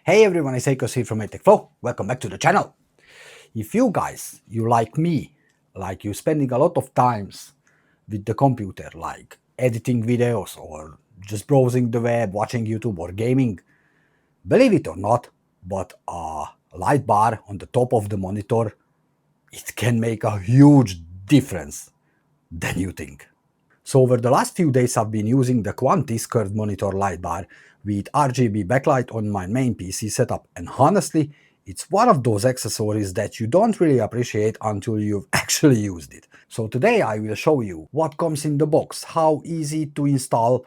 Hey everyone, it's Akos here from Flow. Welcome back to the channel. If you guys, you like me, like you spending a lot of times with the computer, like editing videos or just browsing the web, watching YouTube or gaming, believe it or not, but a light bar on the top of the monitor, it can make a huge difference than you think. So over the last few days I've been using the Quntis curved monitor light bar with RGB backlight on my main PC setup, and honestly, it's one of those accessories that you don't really appreciate until you've actually used it. So today I will show you what comes in the box, how easy to install,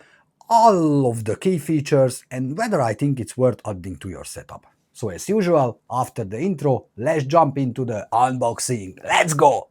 all of the key features, and whether I think it's worth adding to your setup. So as usual, after the intro, let's jump into the unboxing. Let's go!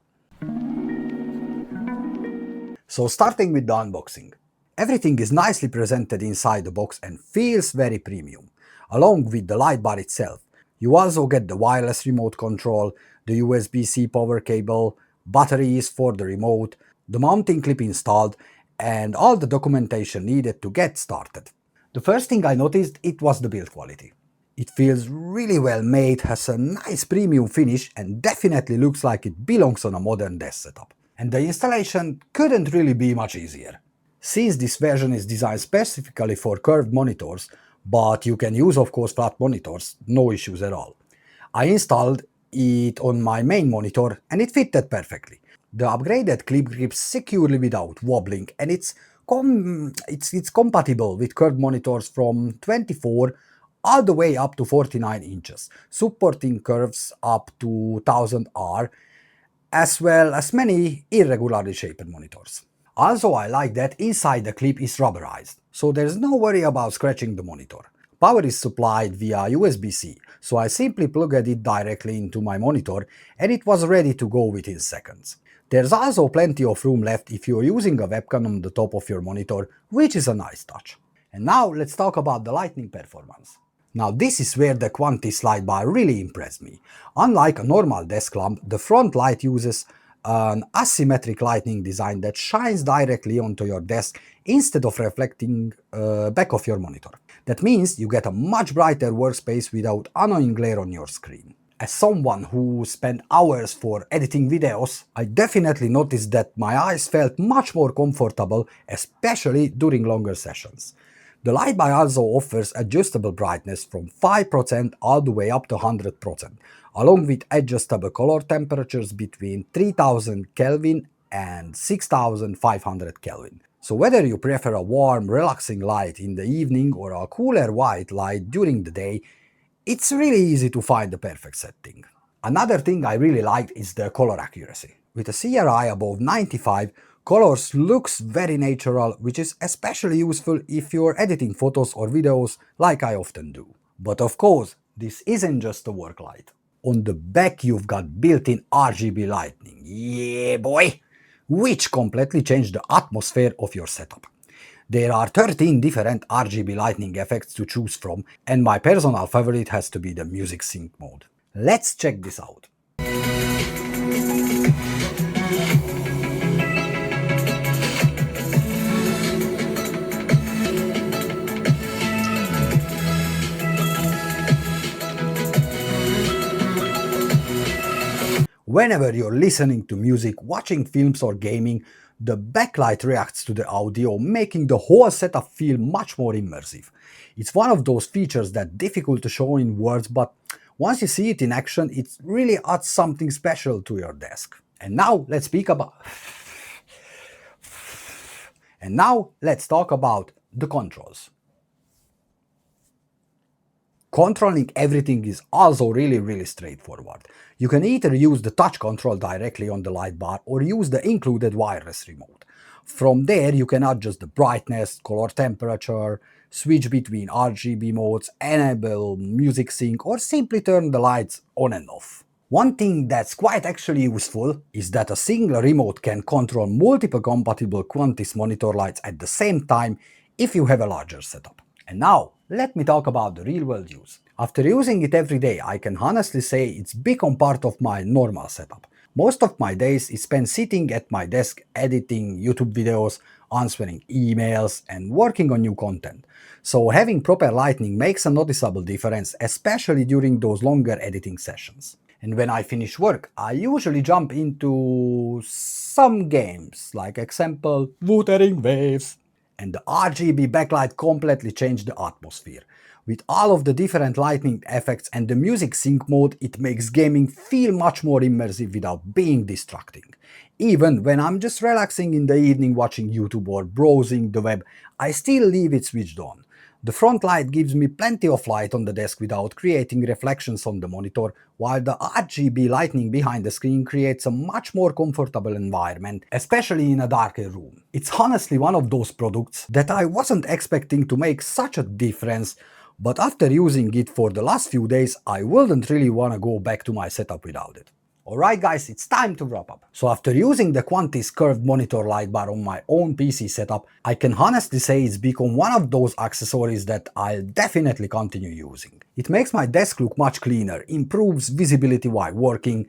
So starting with the unboxing. Everything is nicely presented inside the box and feels very premium. Along with the light bar itself, you also get the wireless remote control, the USB-C power cable, batteries for the remote, the mounting clip installed, and all the documentation needed to get started. The first thing I noticed, it was the build quality. It feels really well made, has a nice premium finish, and definitely looks like it belongs on a modern desk setup. And the installation couldn't really be much easier. Since this version is designed specifically for curved monitors, but you can use of course flat monitors, no issues at all. I installed it on my main monitor and it fitted perfectly. The upgraded clip grips securely without wobbling, and it's compatible with curved monitors from 24 all the way up to 49 inches, supporting curves up to 1000R, as well as many irregularly shaped monitors. Also, I like that inside the clip is rubberized, so there's no worry about scratching the monitor. Power is supplied via USB-C, so I simply plugged it directly into my monitor and it was ready to go within seconds. There's also plenty of room left if you're using a webcam on the top of your monitor, which is a nice touch. And now let's talk about the lighting performance. Now this is where the Quntis light bar really impressed me. Unlike a normal desk lamp, the front light uses an asymmetric lighting design that shines directly onto your desk instead of reflecting back of your monitor. That means you get a much brighter workspace without annoying glare on your screen. As someone who spent hours for editing videos, I definitely noticed that my eyes felt much more comfortable, especially during longer sessions. The light bar also offers adjustable brightness from 5% all the way up to 100%, along with adjustable color temperatures between 3000 Kelvin and 6500 Kelvin. So whether you prefer a warm, relaxing light in the evening or a cooler white light during the day, it's really easy to find the perfect setting. Another thing I really liked is the color accuracy. With a CRI above 95, colors looks very natural, which is especially useful if you're editing photos or videos like I often do. But of course, this isn't just a work light. On the back you've got built-in RGB lighting, yeah boy, which completely changed the atmosphere of your setup. There are 13 different RGB lighting effects to choose from, and my personal favorite has to be the music sync mode. Let's check this out. Whenever you're listening to music, watching films or gaming, the backlight reacts to the audio, making the whole setup feel much more immersive. It's one of those features that's difficult to show in words, but once you see it in action, it really adds something special to your desk. And now let's talk about the controls. Controlling everything is also really straightforward. You can either use the touch control directly on the light bar or use the included wireless remote. From there you can adjust the brightness, color temperature, switch between RGB modes, enable music sync, or simply turn the lights on and off. One thing that's quite actually useful is that a single remote can control multiple compatible Quntis monitor lights at the same time if you have a larger setup. And now, let me talk about the real-world use. After using it every day, I can honestly say it's become part of my normal setup. Most of my days is spent sitting at my desk editing YouTube videos answering emails, and working on new content. So having proper lighting makes a noticeable difference, especially during those longer editing sessions. And when I finish work, I usually jump into some games, like example, Wuthering Waves. And the RGB backlight completely changed the atmosphere. With all of the different lighting effects and the music sync mode, it makes gaming feel much more immersive without being distracting. Even when I'm just relaxing in the evening watching YouTube or browsing the web, I still leave it switched on. The front light gives me plenty of light on the desk without creating reflections on the monitor, while the RGB lighting behind the screen creates a much more comfortable environment, especially in a darker room. It's honestly one of those products that I wasn't expecting to make such a difference, but after using it for the last few days, I wouldn't really want to go back to my setup without it. Alright guys, it's time to wrap up. So after using the Quntis curved monitor light bar on my own PC setup, I can honestly say it's become one of those accessories that I'll definitely continue using. It makes my desk look much cleaner, improves visibility while working,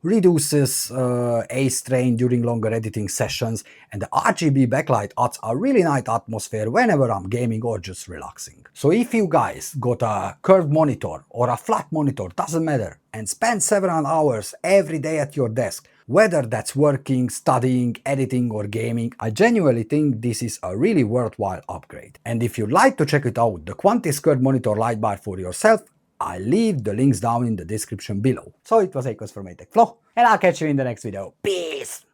reduces eye strain during longer editing sessions, and the RGB backlight adds a really nice atmosphere whenever I'm gaming or just relaxing. So if you guys got a curved monitor or a flat monitor, doesn't matter, and spend several hours every day at your desk, whether that's working, studying, editing or gaming, I genuinely think this is a really worthwhile upgrade. And if you'd like to check it out, the Quntis curved monitor light bar for yourself, I'll leave the links down in the description below. So it was Akos from ATech Flow, and I'll catch you in the next video. Peace!